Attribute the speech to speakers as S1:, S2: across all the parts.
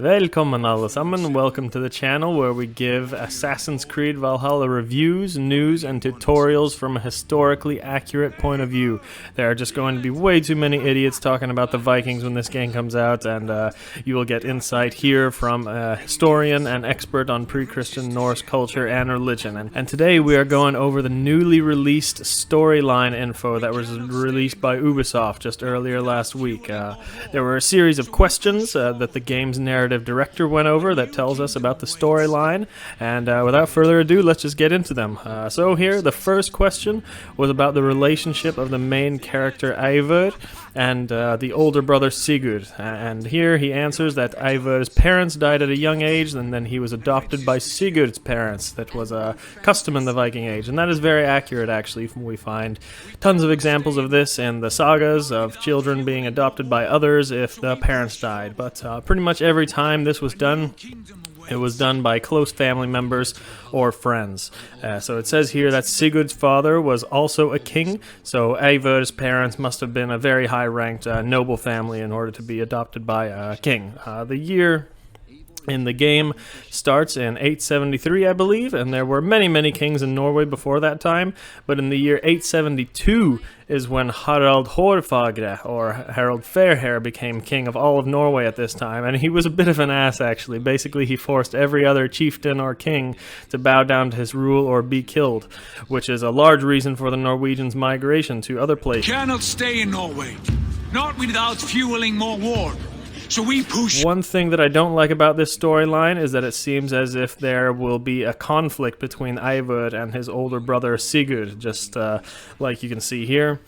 S1: Välkommen allesammen, welcome to the channel where we give Assassin's Creed Valhalla reviews, news, and tutorials from a historically accurate point of view. There are just going to be way too many idiots talking about the Vikings when this game comes out, and you will get insight here from a historian and expert on pre-Christian Norse culture and religion. And today we are going over the newly released storyline info that was released by Ubisoft just earlier last week. There were a series of questions that the game's narrative director went over that tells us about the storyline, and without further ado, let's just get into them. So here, the first question was about the relationship of the main character Eivor and the older brother Sigurd, and here he answers that Eivor's parents died at a young age, and then he was adopted by Sigurd's parents. That was a custom in the Viking Age, and that is very accurate actually. We find tons of examples of this in the sagas of children being adopted by others if the parents died, but pretty much every time this was done, it was done by close family members or friends. So it says here that Sigurd's father was also a king, so Eivor's parents must have been a very high-ranked noble family in order to be adopted by a king. The year in the game starts in 873, I believe, and there were many kings in Norway before that time, but in the year 872 is when Harald Hårfagre, or Harold Fairhair, became king of all of Norway at this time, and he was a bit of an ass, actually. Basically, he forced every other chieftain or king to bow down to his rule or be killed, which is a large reason for the Norwegians' migration to other places.
S2: Cannot stay in Norway, not without fueling more war. So we push.
S1: One thing that I don't like about this storyline is that it seems as if there will be a conflict between Eivor and his older brother Sigurd, just like you can see here.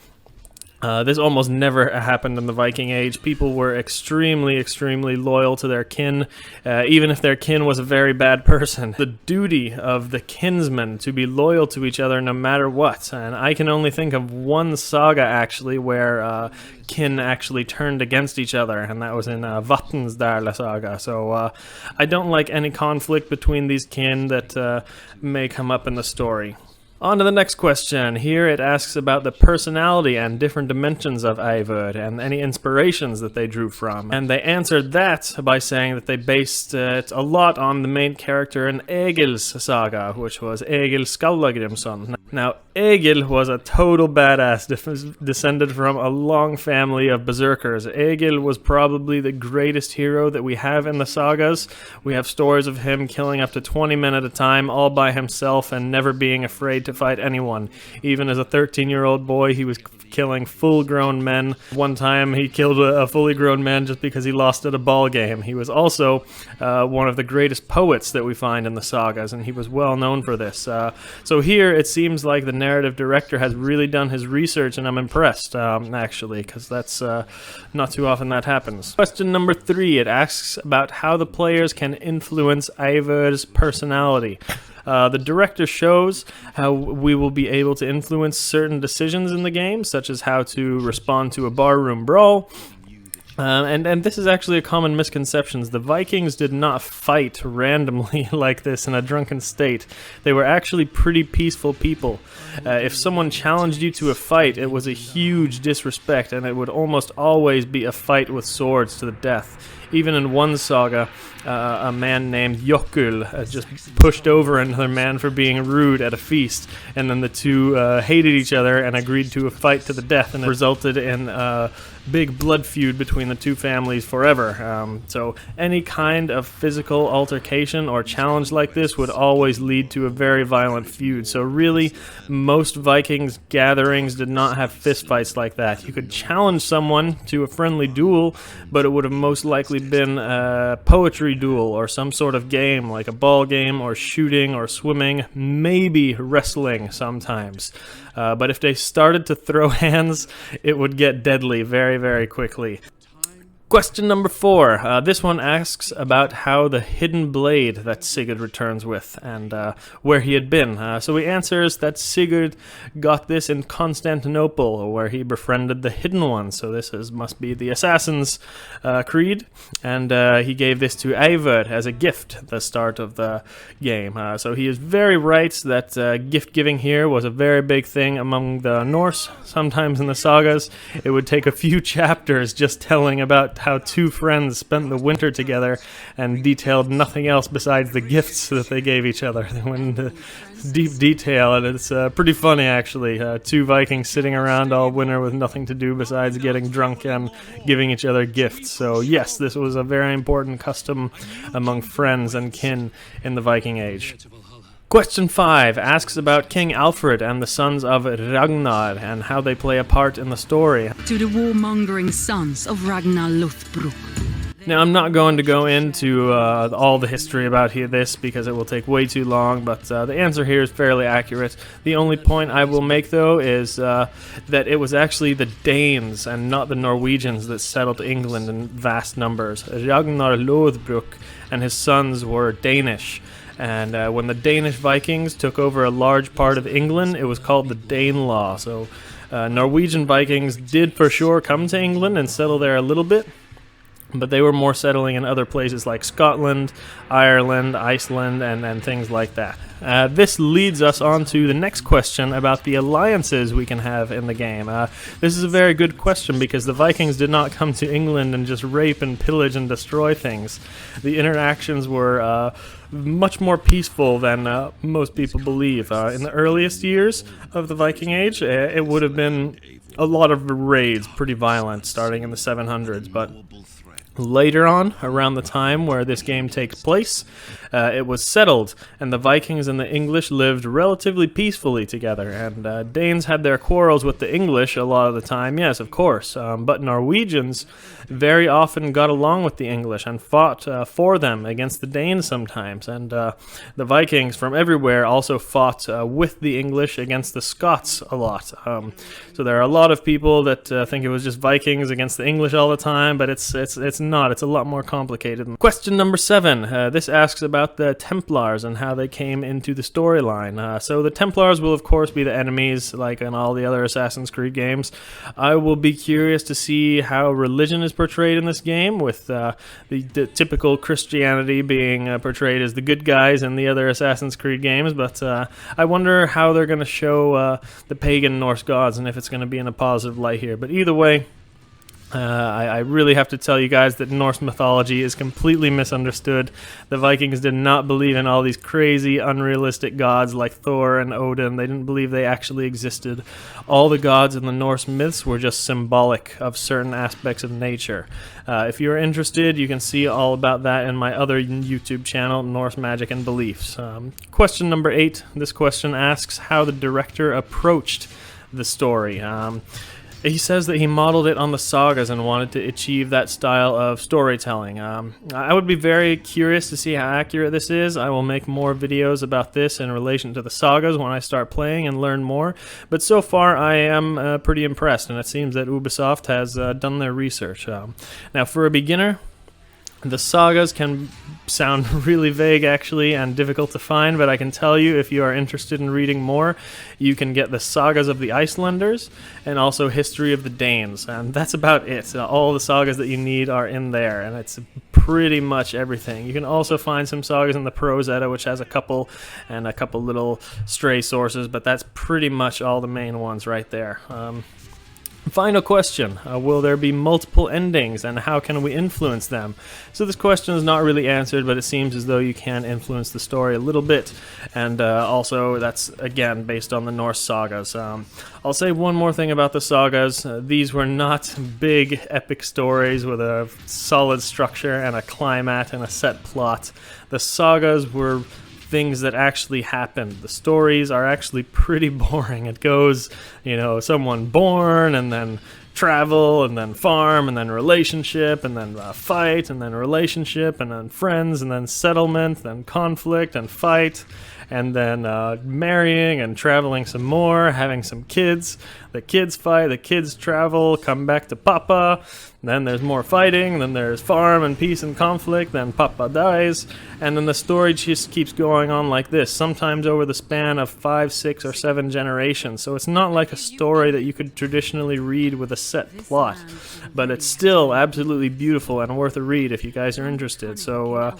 S1: This almost never happened in the Viking Age. People were extremely loyal to their kin, even if their kin was a very bad person. The duty of the kinsmen to be loyal to each other no matter what. And I can only think of one saga, actually, where kin actually turned against each other, and that was in Vatnsdæla saga. So I don't like any conflict between these kin that may come up in the story. On to the next question. Here it asks about the personality and different dimensions of Eivor and any inspirations that they drew from. And they answered that by saying that they based it a lot on the main character in Egil's saga, which was Egil Skallagrimsson. Now, Egil was a total badass, descended from a long family of berserkers. Egil was probably the greatest hero that we have in the sagas. We have stories of him killing up to 20 men at a time, all by himself, and never being afraid to fight anyone. Even as a 13-year-old boy, he was killing full-grown men. One time, he killed a fully grown man just because he lost at a ball game. He was also one of the greatest poets that we find in the sagas, and he was well known for this. So here, it seems like the narrative director has really done his research, and I'm impressed, actually, because that's not too often that happens. Question number 3, it asks about how the players can influence Eivor's personality. The director shows how we will be able to influence certain decisions in the game, such as how to respond to a barroom brawl. And this is actually a common misconception. The Vikings did not fight randomly like this in a drunken state. They were actually pretty peaceful people. If someone challenged you to a fight, it was a huge disrespect, and it would almost always be a fight with swords to the death. Even in one saga, a man named Jokul just pushed over another man for being rude at a feast, and then the two hated each other and agreed to a fight to the death, and it resulted in a big blood feud between the two families forever. So any kind of physical altercation or challenge like this would always lead to a very violent feud. So really, most Vikings gatherings did not have fistfights like that. You could challenge someone to a friendly duel, but it would have most likely been a poetry duel or some sort of game like a ball game or shooting or swimming, maybe wrestling sometimes. But if they started to throw hands, it would get deadly very quickly. Question number 4. This one asks about how the hidden blade that Sigurd returns with and where he had been. So he answers that Sigurd got this in Constantinople, where he befriended the Hidden One. So this must be the Assassin's Creed, and he gave this to Eivor as a gift at the start of the game. So he is very right that gift giving here was a very big thing among the Norse. Sometimes in the sagas, it would take a few chapters just telling about how two friends spent the winter together and detailed nothing else besides the gifts that they gave each other. They went into deep detail, and it's pretty funny, actually. Two Vikings sitting around all winter with nothing to do besides getting drunk and giving each other gifts. So yes, this was a very important custom among friends and kin in the Viking Age. Question 5 asks about King Alfred and the sons of Ragnar and how they play a part in the story.
S3: To the warmongering sons of Ragnar Lothbrok.
S1: Now, I'm not going to go into all the history about this because it will take way too long, but the answer here is fairly accurate. The only point I will make, though, is that it was actually the Danes and not the Norwegians that settled England in vast numbers. Ragnar Lothbrok and his sons were Danish. And when the Danish Vikings took over a large part of England, it was called the Danelaw. So Norwegian Vikings did for sure come to England and settle there a little bit, but they were more settling in other places like Scotland, Ireland, Iceland, and things like that. This leads us on to the next question about the alliances we can have in the game. This is a very good question because the Vikings did not come to England and just rape and pillage and destroy things. The interactions were much more peaceful than most people believe. In the earliest years of the Viking Age, it would have been a lot of raids, pretty violent, starting in the 700s, but later on, around the time where this game takes place, it was settled, and the Vikings and the English lived relatively peacefully together, and Danes had their quarrels with the English a lot of the time, yes, of course, but Norwegians very often got along with the English and fought for them against the Danes sometimes, and the Vikings from everywhere also fought with the English against the Scots a lot. So there are a lot of people that think it was just Vikings against the English all the time, but it's not. It's a lot more complicated. Question number 7. This asks about the Templars and how they came into the storyline. So the Templars will of course be the enemies, like in all the other Assassin's Creed games. I will be curious to see how religion is portrayed in this game, with the typical Christianity being portrayed as the good guys in the other Assassin's Creed games, but I wonder how they're going to show the pagan Norse gods and if it's going to be in a positive light here. But either way, I really have to tell you guys that Norse mythology is completely misunderstood. The Vikings did not believe in all these crazy, unrealistic gods like Thor and Odin. They didn't believe they actually existed. All the gods in the Norse myths were just symbolic of certain aspects of nature. If you're interested, you can see all about that in my other YouTube channel, Norse Magic and Beliefs. Question number 8. This question asks how the director approached the story. He says that he modeled it on the sagas and wanted to achieve that style of storytelling. I would be very curious to see how accurate this is. I will make more videos about this in relation to the sagas when I start playing and learn more. But so far I am pretty impressed, and it seems that Ubisoft has done their research. Now for a beginner, the sagas can sound really vague, actually, and difficult to find, but I can tell you, if you are interested in reading more, you can get the sagas of the Icelanders and also History of the Danes, and that's about it. All the sagas that you need are in there, and it's pretty much everything. You can also find some sagas in the Prose Edda, which has a couple little stray sources, but that's pretty much all the main ones right there. Final question, will there be multiple endings and how can we influence them? So this question is not really answered, but it seems as though you can influence the story a little bit, and also that's again based on the Norse sagas. I'll say one more thing about the sagas. These were not big epic stories with a solid structure and a climax and a set plot. The sagas were things that actually happened. The stories are actually pretty boring. It goes, someone born, and then travel, and then farm, and then relationship, and then fight, and then relationship, and then friends, and then settlement, then conflict, and fight, and then marrying and traveling some more, having some kids. The kids fight, the kids travel, come back to Papa. Then there's more fighting, then there's farm and peace and conflict, then Papa dies, and then the story just keeps going on like this, sometimes over the span of 5, 6, or 7 generations. So it's not like a story that you could traditionally read with a set plot, but it's still absolutely beautiful and worth a read if you guys are interested. So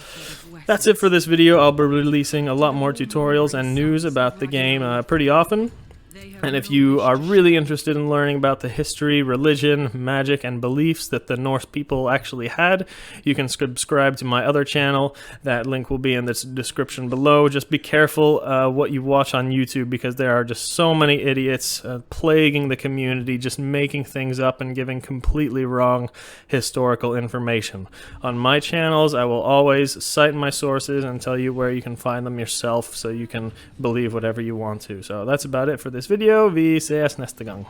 S1: that's it for this video. I'll be releasing a lot more tutorials and news about the game pretty often. And if you are really interested in learning about the history, religion, magic, and beliefs that the Norse people actually had, you can subscribe to my other channel. That link will be in the description below. Just be careful what you watch on YouTube, because there are just so many idiots plaguing the community, just making things up and giving completely wrong historical information. On my channels, I will always cite my sources and tell you where you can find them yourself, so you can believe whatever you want to. So that's about it for this video. Vi ses nästa gång.